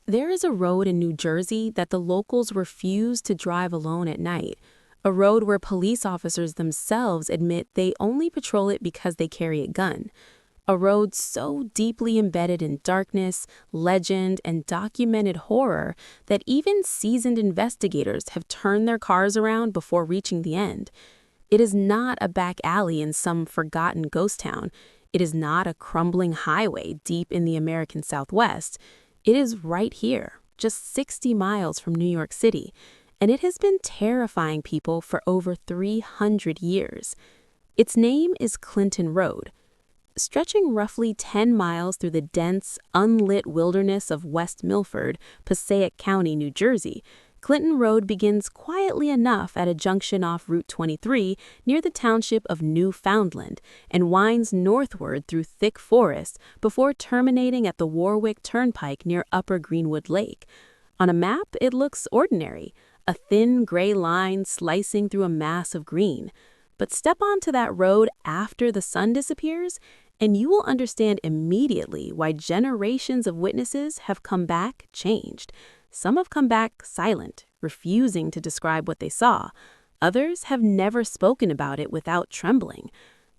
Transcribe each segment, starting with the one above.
There is a road in New Jersey that the locals refuse to drive alone at night, a road where police officers themselves admit they only patrol it because they carry a gun. A road so deeply embedded in darkness, legend, and documented horror that even seasoned investigators have turned their cars around before reaching the end. It is not a back alley in some forgotten ghost town. It is not a crumbling highway deep in the American Southwest. It is right here, just 60 miles from New York City, and it has been terrifying people for over 300 years. Its name is Clinton Road. Stretching roughly 10 miles through the dense, unlit wilderness of West Milford, Passaic County, New Jersey, Clinton Road begins quietly enough at a junction off Route 23 near the township of Newfoundland and winds northward through thick forests before terminating at the Warwick Turnpike near Upper Greenwood Lake. On a map, it looks ordinary, a thin gray line slicing through a mass of green. But step onto that road after the sun disappears, and you will understand immediately why generations of witnesses have come back changed. Some have come back silent, refusing to describe what they saw. Others have never spoken about it without trembling.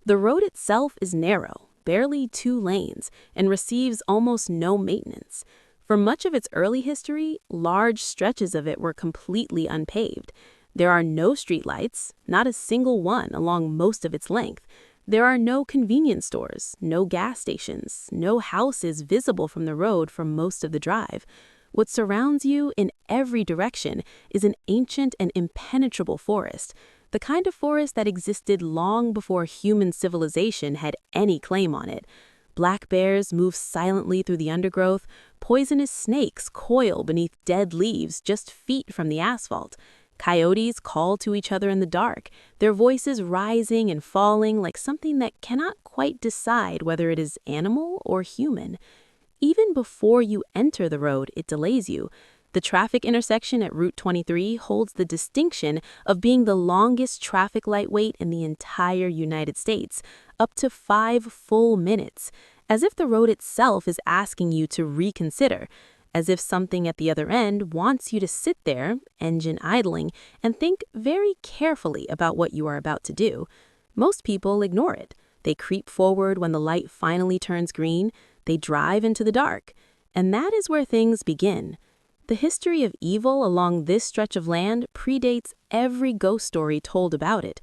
The road itself is narrow, barely 2 lanes, and receives almost no maintenance. For much of its early history, large stretches of it were completely unpaved. There are no streetlights, not a single one along most of its length. There are no convenience stores, no gas stations, no houses visible from the road for most of the drive. What surrounds you in every direction is an ancient and impenetrable forest, the kind of forest that existed long before human civilization had any claim on it. Black bears move silently through the undergrowth, poisonous snakes coil beneath dead leaves just feet from the asphalt. Coyotes call to each other in the dark, their voices rising and falling like something that cannot quite decide whether it is animal or human. Even before you enter the road, it delays you. The traffic intersection at Route 23 holds the distinction of being the longest traffic light wait in the entire United States, up to 5 full minutes, as if the road itself is asking you to reconsider, as if something at the other end wants you to sit there, engine idling, and think very carefully about what you are about to do. Most people ignore it. They creep forward when the light finally turns green. They drive into the dark. And that is where things begin. The history of evil along this stretch of land predates every ghost story told about it.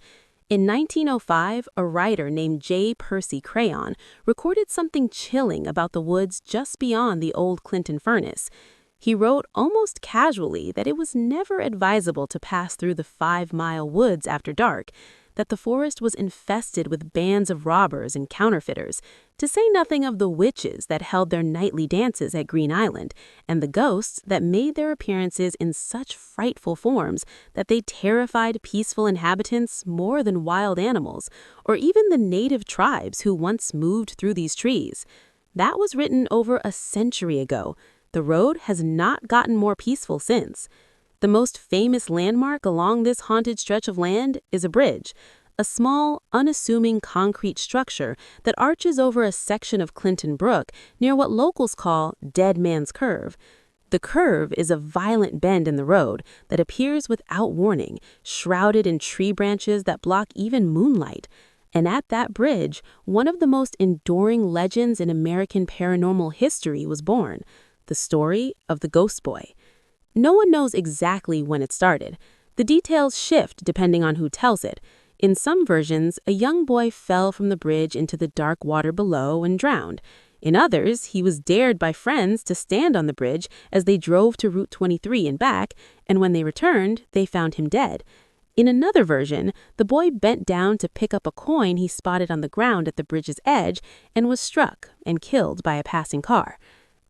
In 1905, a writer named J. Percy Crayon recorded something chilling about the woods just beyond the old Clinton furnace. He wrote almost casually that it was never advisable to pass through the 5-mile woods after dark, that the forest was infested with bands of robbers and counterfeiters, to say nothing of the witches that held their nightly dances at Green Island, and the ghosts that made their appearances in such frightful forms that they terrified peaceful inhabitants more than wild animals, or even the native tribes who once moved through these trees. That was written over a century ago. The road has not gotten more peaceful since. The most famous landmark along this haunted stretch of land is a bridge, a small, unassuming concrete structure that arches over a section of Clinton Brook near what locals call Dead Man's Curve. The curve is a violent bend in the road that appears without warning, shrouded in tree branches that block even moonlight. And at that bridge, one of the most enduring legends in American paranormal history was born, the story of the Ghost Boy. No one knows exactly when it started. The details shift depending on who tells it. In some versions, a young boy fell from the bridge into the dark water below and drowned. In others, he was dared by friends to stand on the bridge as they drove to Route 23 and back, and when they returned, they found him dead. In another version, the boy bent down to pick up a coin he spotted on the ground at the bridge's edge and was struck and killed by a passing car.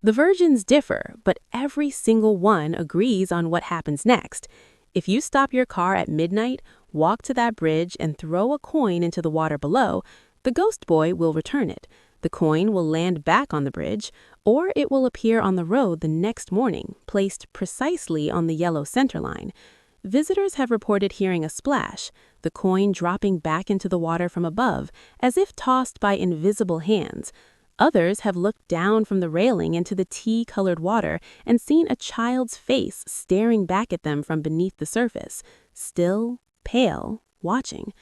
The versions differ, but every single one agrees on what happens next. If you stop your car at midnight, walk to that bridge, and throw a coin into the water below, the ghost boy will return it. The coin will land back on the bridge, or it will appear on the road the next morning, placed precisely on the yellow center line. Visitors have reported hearing a splash, the coin dropping back into the water from above, as if tossed by invisible hands. Others have looked down from the railing into the tea-colored water and seen a child's face staring back at them from beneath the surface, still, pale, watching.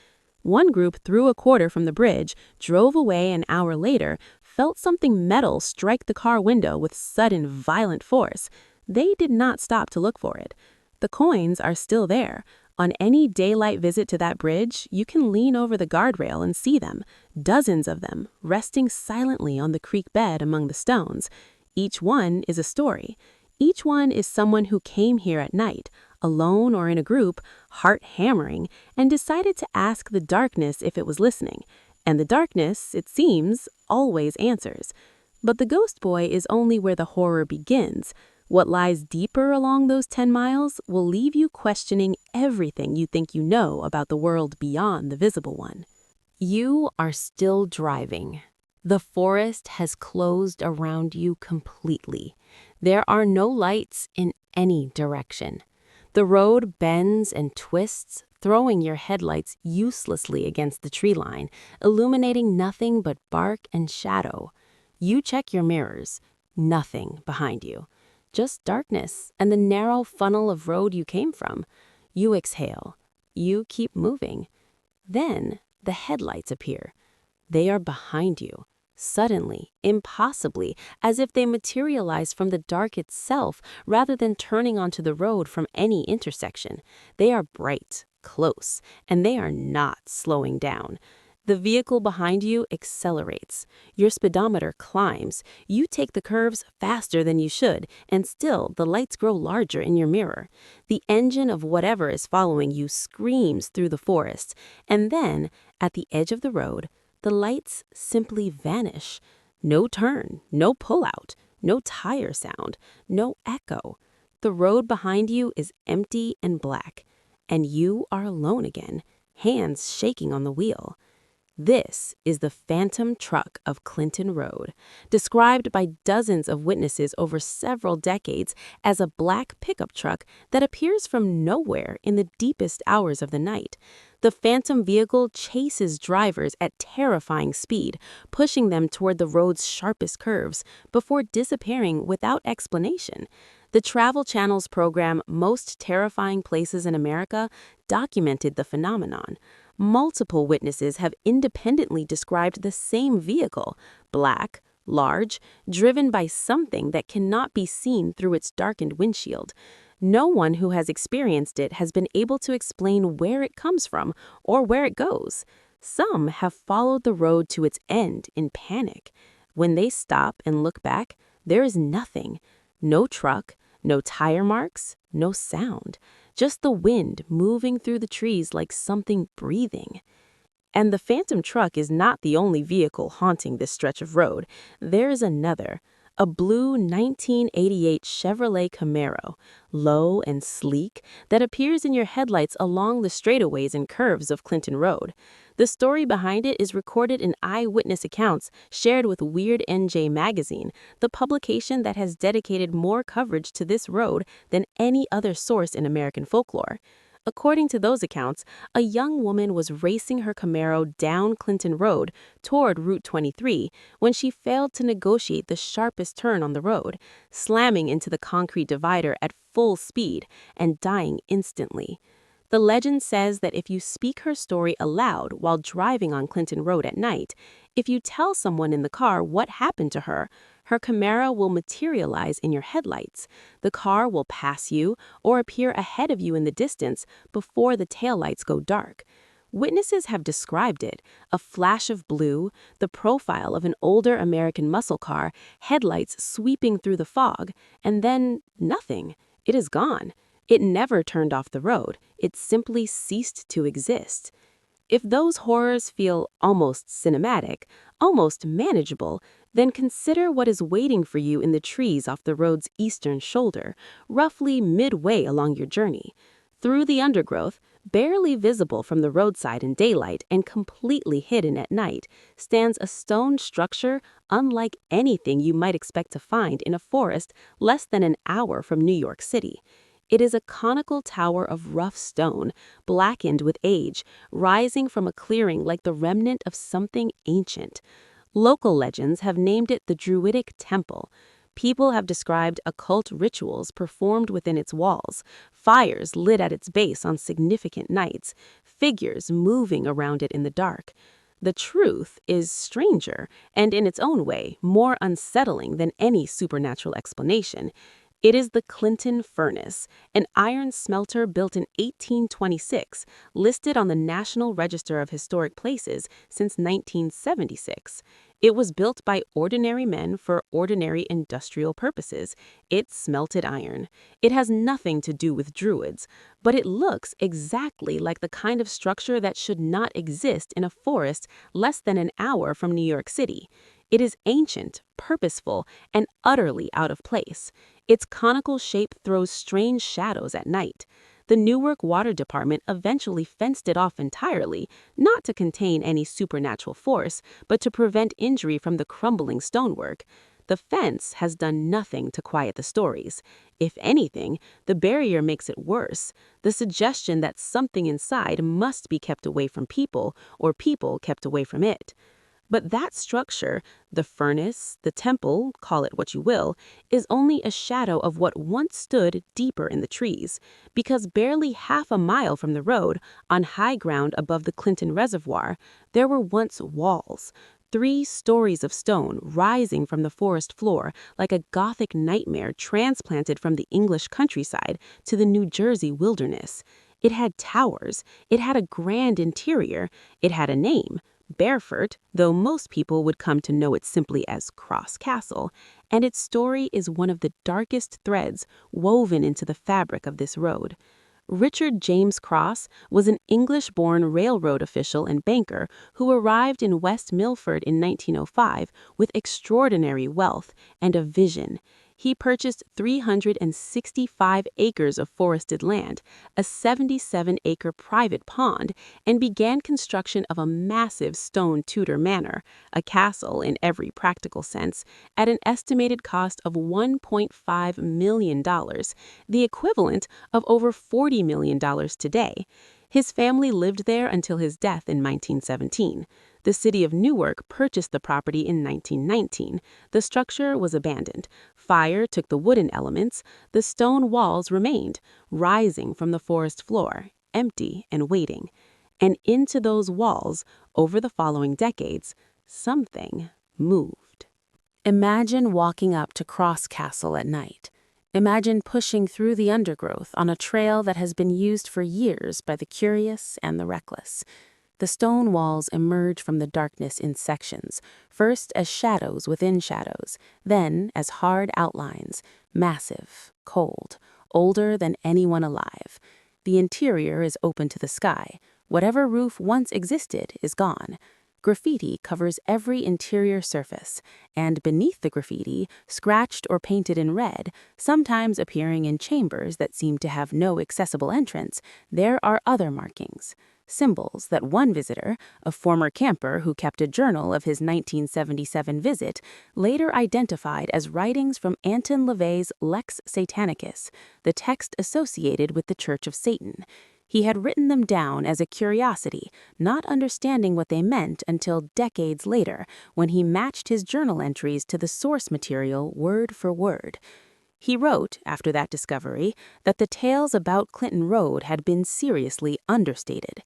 One group threw a quarter from the bridge, drove away an hour later, felt something metal strike the car window with sudden, violent force. They did not stop to look for it. The coins are still there. On any daylight visit to that bridge, you can lean over the guardrail and see them, dozens of them, resting silently on the creek bed among the stones. Each one is a story. Each one is someone who came here at night, alone or in a group, heart hammering, and decided to ask the darkness if it was listening. And the darkness, it seems, always answers. But the ghost boy is only where the horror begins. What lies deeper along those 10 miles will leave you questioning everything you think you know about the world beyond the visible one. You are still driving. The forest has closed around you completely. There are no lights in any direction. The road bends and twists, throwing your headlights uselessly against the tree line, illuminating nothing but bark and shadow. You check your mirrors. Nothing behind you. Just darkness and the narrow funnel of road you came from. You exhale. You keep moving. Then the headlights appear. They are behind you. Suddenly, impossibly, as if they materialize from the dark itself rather than turning onto the road from any intersection. They are bright, close, and they are not slowing down. The vehicle behind you accelerates. Your speedometer climbs. You take the curves faster than you should, and still the lights grow larger in your mirror. The engine of whatever is following you screams through the forest, and then, at the edge of the road, the lights simply vanish. No turn, no pullout, no tire sound, no echo. The road behind you is empty and black, and you are alone again, hands shaking on the wheel. This is the phantom truck of Clinton Road, described by dozens of witnesses over several decades as a black pickup truck that appears from nowhere in the deepest hours of the night. The phantom vehicle chases drivers at terrifying speed, pushing them toward the road's sharpest curves before disappearing without explanation. The Travel Channel's program Most Terrifying Places in America documented the phenomenon. Multiple witnesses have independently described the same vehicle, black, large, driven by something that cannot be seen through its darkened windshield. No one who has experienced it has been able to explain where it comes from or where it goes. Some have followed the road to its end in panic. When they stop and look back, there is nothing. No truck, no tire marks, no sound. Just the wind moving through the trees like something breathing. And the phantom truck is not the only vehicle haunting this stretch of road. There is another, a blue 1988 Chevrolet Camaro, low and sleek, that appears in your headlights along the straightaways and curves of Clinton Road. The story behind it is recorded in eyewitness accounts shared with Weird NJ magazine, the publication that has dedicated more coverage to this road than any other source in American folklore. According to those accounts, a young woman was racing her Camaro down Clinton Road toward Route 23 when she failed to negotiate the sharpest turn on the road, slamming into the concrete divider at full speed and dying instantly. The legend says that if you speak her story aloud while driving on Clinton Road at night, if you tell someone in the car what happened to her, her Camaro will materialize in your headlights. The car will pass you or appear ahead of you in the distance before the taillights go dark. Witnesses have described it, a flash of blue, the profile of an older American muscle car, headlights sweeping through the fog, and then nothing. It is gone. It never turned off the road. It simply ceased to exist. If those horrors feel almost cinematic, almost manageable, then consider what is waiting for you in the trees off the road's eastern shoulder, roughly midway along your journey. Through the undergrowth, barely visible from the roadside in daylight and completely hidden at night, stands a stone structure unlike anything you might expect to find in a forest less than an hour from New York City. It is a conical tower of rough stone, blackened with age, rising from a clearing like the remnant of something ancient. Local legends have named it the Druidic Temple. People have described occult rituals performed within its walls, fires lit at its base on significant nights, figures moving around it in the dark. The truth is stranger and, in its own way, more unsettling than any supernatural explanation. It is the Clinton Furnace, an iron smelter built in 1826, listed on the National Register of Historic Places since 1976. It was built by ordinary men for ordinary industrial purposes. It smelted iron. It has nothing to do with druids, but it looks exactly like the kind of structure that should not exist in a forest less than an hour from New York City. It is ancient, purposeful, and utterly out of place. Its conical shape throws strange shadows at night. The Newark Water Department eventually fenced it off entirely, not to contain any supernatural force, but to prevent injury from the crumbling stonework. The fence has done nothing to quiet the stories. If anything, the barrier makes it worse. The suggestion that something inside must be kept away from people, or people kept away from it. But that structure, the furnace, the temple, call it what you will, is only a shadow of what once stood deeper in the trees, because barely half a mile from the road, on high ground above the Clinton Reservoir, there were once walls. 3 stories of stone rising from the forest floor like a Gothic nightmare transplanted from the English countryside to the New Jersey wilderness. It had towers, it had a grand interior, it had a name, Beaufort, though most people would come to know it simply as Cross Castle, and its story is one of the darkest threads woven into the fabric of this road. Richard James Cross was an English-born railroad official and banker who arrived in West Milford in 1905 with extraordinary wealth and a vision. He purchased 365 acres of forested land, a 77-acre private pond, and began construction of a massive stone Tudor manor, a castle in every practical sense, at an estimated cost of $1.5 million, the equivalent of over $40 million today. His family lived there until his death in 1917. The city of Newark purchased the property in 1919. The structure was abandoned. Fire took the wooden elements. The stone walls remained, rising from the forest floor, empty and waiting. And into those walls, over the following decades, something moved. Imagine walking up to Cross Castle at night. Imagine pushing through the undergrowth on a trail that has been used for years by the curious and the reckless. The stone walls emerge from the darkness in sections, first as shadows within shadows, then as hard outlines, massive, cold, older than anyone alive. The interior is open to the sky. Whatever roof once existed is gone. Graffiti covers every interior surface, and beneath the graffiti, scratched or painted in red, sometimes appearing in chambers that seem to have no accessible entrance, there are other markings. Symbols that one visitor, a former camper who kept a journal of his 1977 visit, later identified as writings from Anton LaVey's Lex Satanicus, the text associated with the Church of Satan. He had written them down as a curiosity, not understanding what they meant until decades later, when he matched his journal entries to the source material word for word. He wrote, after that discovery, that the tales about Clinton Road had been seriously understated.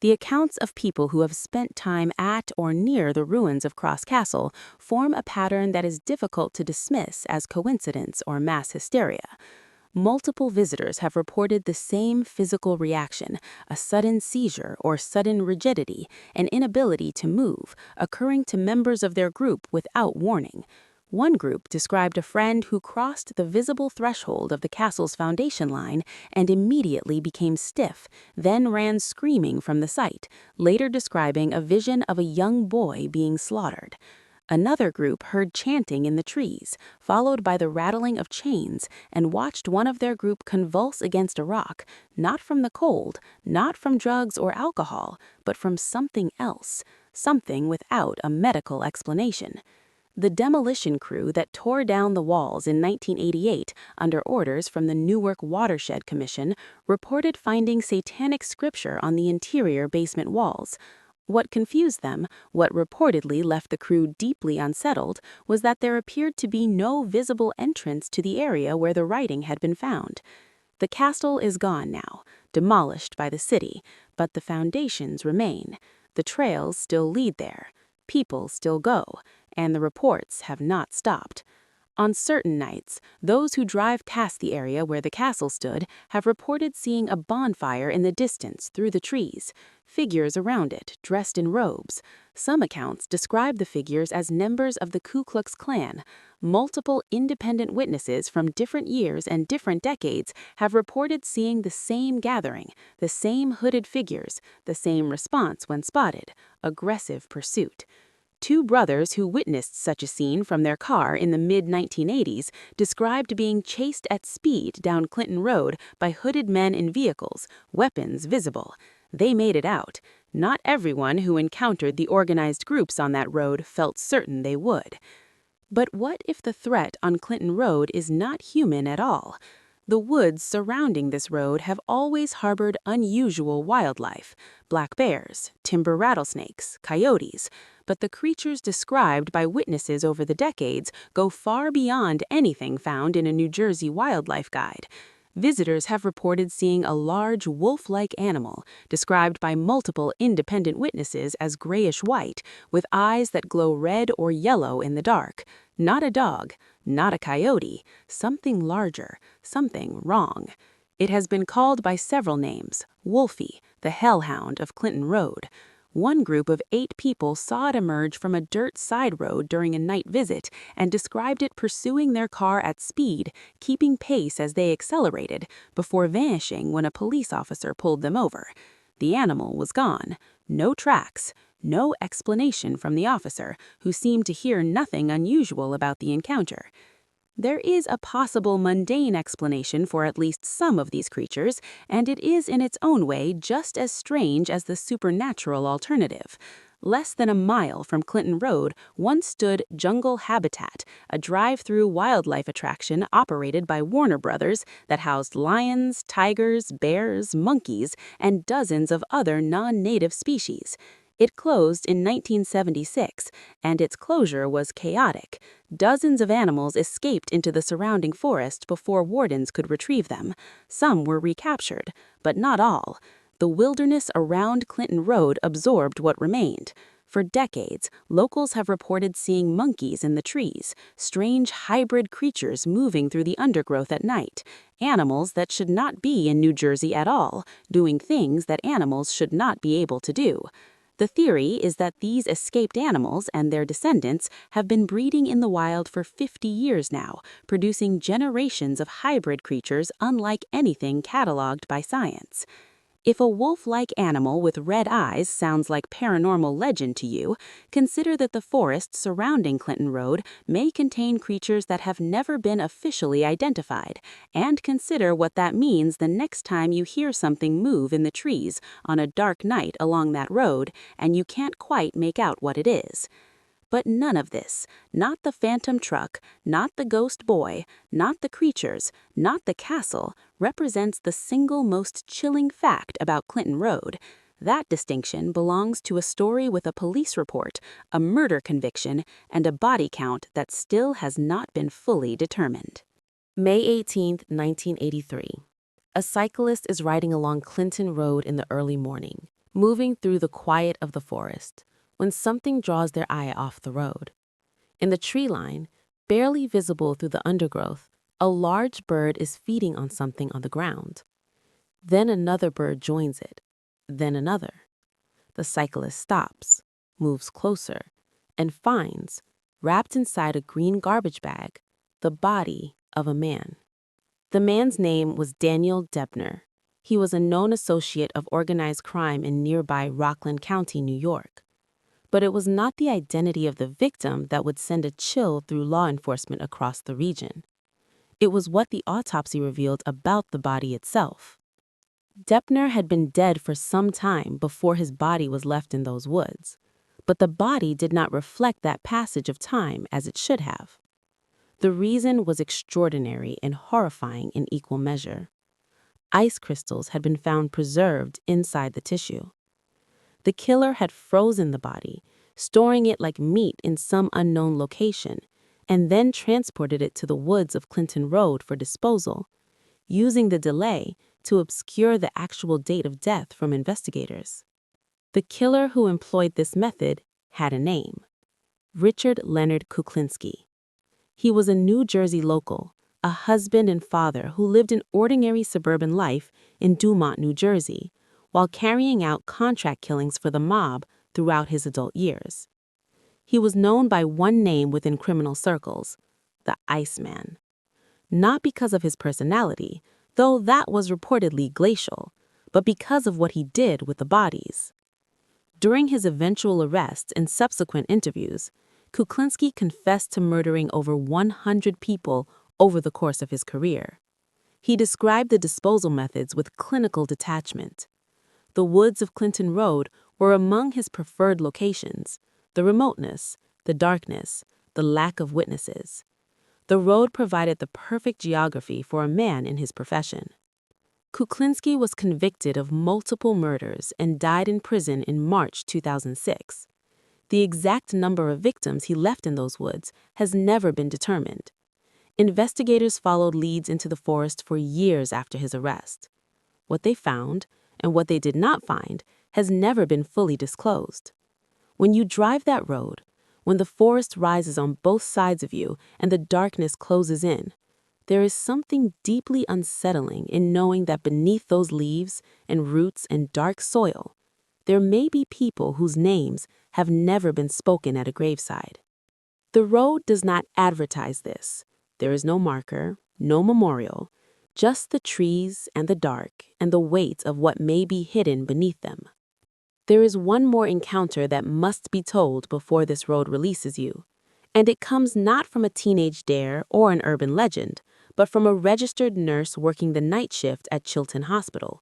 The accounts of people who have spent time at or near the ruins of Cross Castle form a pattern that is difficult to dismiss as coincidence or mass hysteria. Multiple visitors have reported the same physical reaction, a sudden seizure or sudden rigidity, an inability to move, occurring to members of their group without warning. One group described a friend who crossed the visible threshold of the castle's foundation line and immediately became stiff, then ran screaming from the site, later describing a vision of a young boy being slaughtered. Another group heard chanting in the trees, followed by the rattling of chains, and watched one of their group convulse against a rock, not from the cold, not from drugs or alcohol, but from something else, something without a medical explanation. The demolition crew that tore down the walls in 1988 under orders from the Newark Watershed Commission reported finding satanic scripture on the interior basement walls. What confused them, what reportedly left the crew deeply unsettled, was that there appeared to be no visible entrance to the area where the writing had been found. The castle is gone now, demolished by the city, but the foundations remain. The trails still lead there, people still go, and the reports have not stopped. On certain nights, those who drive past the area where the castle stood have reported seeing a bonfire in the distance through the trees, figures around it dressed in robes. Some accounts describe the figures as members of the Ku Klux Klan. Multiple independent witnesses from different years and different decades have reported seeing the same gathering, the same hooded figures, the same response when spotted: aggressive pursuit. Two brothers who witnessed such a scene from their car in the mid-1980s described being chased at speed down Clinton Road by hooded men in vehicles, weapons visible. They made it out. Not everyone who encountered the organized groups on that road felt certain they would. But what if the threat on Clinton Road is not human at all? The woods surrounding this road have always harbored unusual wildlife: black bears, timber rattlesnakes, coyotes. But the creatures described by witnesses over the decades go far beyond anything found in a New Jersey wildlife guide. Visitors have reported seeing a large wolf-like animal, described by multiple independent witnesses as grayish-white, with eyes that glow red or yellow in the dark. Not a dog, not a coyote, something larger, something wrong. It has been called by several names: Wolfie, the hellhound of Clinton Road. One group of 8 people saw it emerge from a dirt side road during a night visit and described it pursuing their car at speed, keeping pace as they accelerated, before vanishing when a police officer pulled them over. The animal was gone. No tracks, no explanation from the officer, who seemed to hear nothing unusual about the encounter. There is a possible mundane explanation for at least some of these creatures, and it is in its own way just as strange as the supernatural alternative. Less than a mile from Clinton Road once stood Jungle Habitat, a drive-through wildlife attraction operated by Warner Brothers that housed lions, tigers, bears, monkeys, and dozens of other non-native species. It closed in 1976, and its closure was chaotic. Dozens of animals escaped into the surrounding forest before wardens could retrieve them. Some were recaptured, but not all. The wilderness around Clinton Road absorbed what remained. For decades, locals have reported seeing monkeys in the trees, strange hybrid creatures moving through the undergrowth at night, animals that should not be in New Jersey at all, doing things that animals should not be able to do. The theory is that these escaped animals and their descendants have been breeding in the wild for 50 years now, producing generations of hybrid creatures unlike anything cataloged by science. If a wolf-like animal with red eyes sounds like paranormal legend to you, consider that the forest surrounding Clinton Road may contain creatures that have never been officially identified, and consider what that means the next time you hear something move in the trees on a dark night along that road and you can't quite make out what it is. But none of this, not the phantom truck, not the ghost boy, not the creatures, not the castle, represents the single most chilling fact about Clinton Road. That distinction belongs to a story with a police report, a murder conviction, and a body count that still has not been fully determined. May 18, 1983. A cyclist is riding along Clinton Road in the early morning, moving through the quiet of the forest, when something draws their eye off the road. In the tree line, barely visible through the undergrowth, a large bird is feeding on something on the ground. Then another bird joins it, then another. The cyclist stops, moves closer, and finds, wrapped inside a green garbage bag, the body of a man. The man's name was Daniel Debner. He was a known associate of organized crime in nearby Rockland County, New York. But it was not the identity of the victim that would send a chill through law enforcement across the region. It was what the autopsy revealed about the body itself. Debner had been dead for some time before his body was left in those woods, but the body did not reflect that passage of time as it should have. The reason was extraordinary and horrifying in equal measure. Ice crystals had been found preserved inside the tissue. The killer had frozen the body, storing it like meat in some unknown location, and then transported it to the woods of Clinton Road for disposal, using the delay to obscure the actual date of death from investigators. The killer who employed this method had a name: Richard Leonard Kuklinski. He was a New Jersey local, a husband and father who lived an ordinary suburban life in Dumont, New Jersey, while carrying out contract killings for the mob throughout his adult years. He was known by one name within criminal circles: the Iceman. Not because of his personality, though that was reportedly glacial, but because of what he did with the bodies. During his eventual arrest and subsequent interviews, Kuklinski confessed to murdering over 100 people over the course of his career. He described the disposal methods with clinical detachment. The woods of Clinton Road were among his preferred locations: the remoteness, the darkness, the lack of witnesses. The road provided the perfect geography for a man in his profession. Kuklinski was convicted of multiple murders and died in prison in March 2006. The exact number of victims he left in those woods has never been determined. Investigators followed leads into the forest for years after his arrest. What they found, and what they did not find, has never been fully disclosed. When you drive that road, when the forest rises on both sides of you and the darkness closes in, there is something deeply unsettling in knowing that beneath those leaves and roots and dark soil, there may be people whose names have never been spoken at a graveside. The road does not advertise this. There is no marker, no memorial, just the trees and the dark and the weight of what may be hidden beneath them. There is one more encounter that must be told before this road releases you, and it comes not from a teenage dare or an urban legend, but from a registered nurse working the night shift at Chilton Hospital.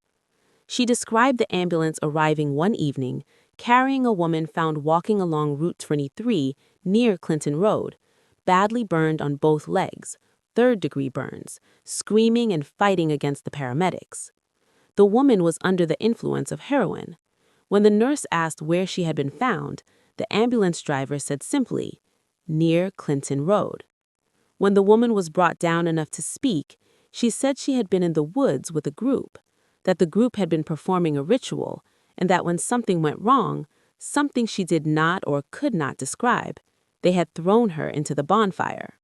She described the ambulance arriving one evening, carrying a woman found walking along Route 23 near Clinton Road, badly burned on both legs, third-degree burns, screaming and fighting against the paramedics. The woman was under the influence of heroin. When the nurse asked where she had been found, the ambulance driver said simply, "Near Clinton Road." When the woman was brought down enough to speak, she said she had been in the woods with a group, that the group had been performing a ritual, and that when something went wrong, something she did not or could not describe, they had thrown her into the bonfire.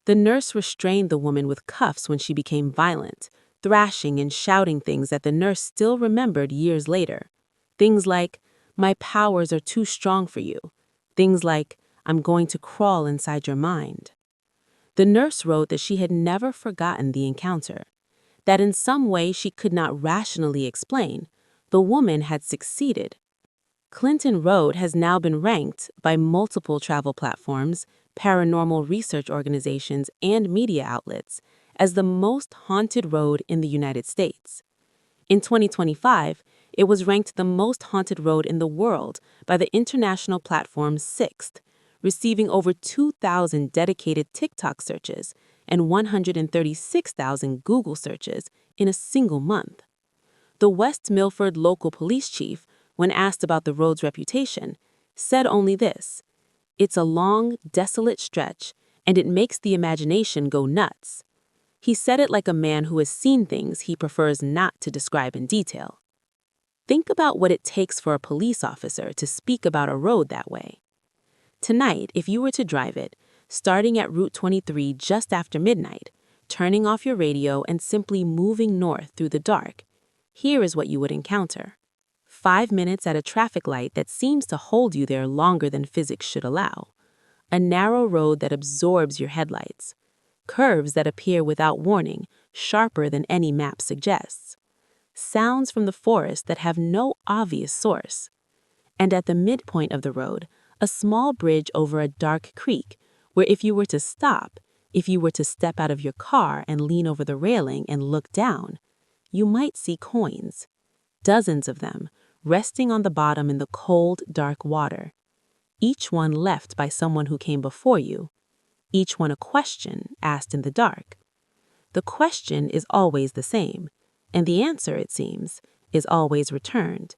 The nurse restrained the woman with cuffs when she became violent, thrashing and shouting things that the nurse still remembered years later. Things like, "My powers are too strong for you." Things like, "I'm going to crawl inside your mind." The nurse wrote that she had never forgotten the encounter, that in some way she could not rationally explain, the woman had succeeded. Clinton Road has now been ranked by multiple travel platforms, paranormal research organizations, and media outlets as the most haunted road in the United States. In 2025, it was ranked the most haunted road in the world by the international platform Sixt, receiving over 2,000 dedicated TikTok searches and 136,000 Google searches in a single month. The West Milford local police chief, when asked about the road's reputation, said only this: "It's a long, desolate stretch, and it makes the imagination go nuts." He said it like a man who has seen things he prefers not to describe in detail. Think about what it takes for a police officer to speak about a road that way. Tonight, if you were to drive it, starting at Route 23 just after midnight, turning off your radio and simply moving north through the dark, here is what you would encounter. 5 minutes at a traffic light that seems to hold you there longer than physics should allow. A narrow road that absorbs your headlights. Curves that appear without warning, sharper than any map suggests. Sounds from the forest that have no obvious source. And at the midpoint of the road, a small bridge over a dark creek where if you were to stop, if you were to step out of your car and lean over the railing and look down, you might see coins. Dozens of them, resting on the bottom in the cold, dark water. Each one left by someone who came before you. Each one a question asked in the dark. The question is always the same, and the answer, it seems, is always returned.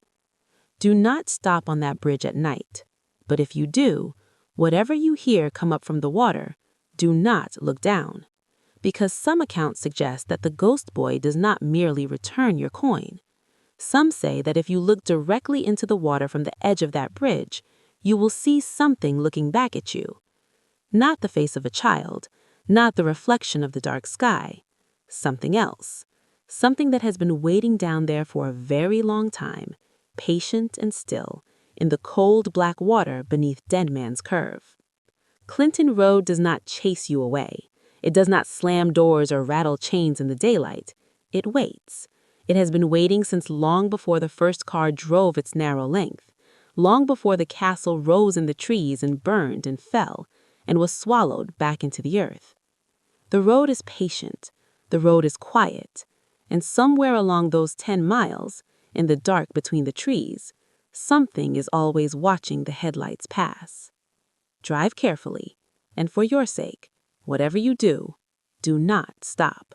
Do not stop on that bridge at night. But if you do, whatever you hear come up from the water, do not look down. Because some accounts suggest that the ghost boy does not merely return your coin. Some say that if you look directly into the water from the edge of that bridge, you will see something looking back at you. Not the face of a child, not the reflection of the dark sky. Something else. Something that has been waiting down there for a very long time, patient and still, in the cold black water beneath Dead Man's Curve. Clinton Road does not chase you away. It does not slam doors or rattle chains in the daylight. It waits. It has been waiting since long before the first car drove its narrow length, long before the castle rose in the trees and burned and fell, and was swallowed back into the earth. The road is patient. The road is quiet. And somewhere along those 10 miles, in the dark between the trees, something is always watching the headlights pass. Drive carefully, and for your sake, whatever you do, do not stop.